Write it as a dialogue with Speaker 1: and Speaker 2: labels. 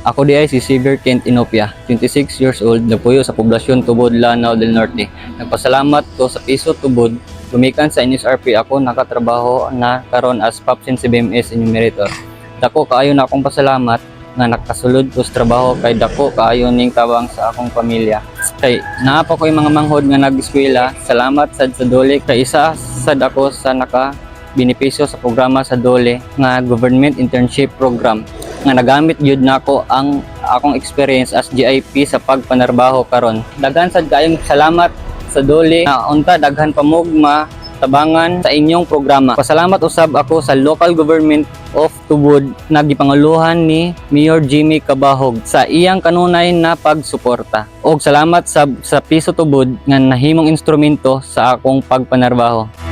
Speaker 1: Ako di ay si Xavier Kent Inopia, 26 years old, nagpuyo sa poblasyon Tubod, Lanao del Norte. Nagpasalamat ko sa Piso Tubod, lumikan sa NSRP ako nakatrabaho na karon as PAPSIN CBMS Enumerator. Dako kaayo na akong pasalamat nga nakasulod ko sa trabaho kay dako kaayo ning tabang sa akong pamilya. Kay naa pa ko'y mga manghod nga nag-eskwela, salamat sad sa dole kay isa sad ako sa naka benepisyo sa programa sa DOLE nga Government Internship Program nga nagamit gyud nako ang akong experience as GIP sa pagpanarbaho karon. Daghan sad kayong salamat sa DOLE nga unta daghan pamugma tabangan sa inyong programa. Pasalamat usab ako sa local government of Tubod na gipanguluhan ni Mayor Jimmy Cabahog sa iyang kanunay na pagsuporta. Og salamat sa Piso Tubod nga nahimong instrumento sa akong pagpanarbaho.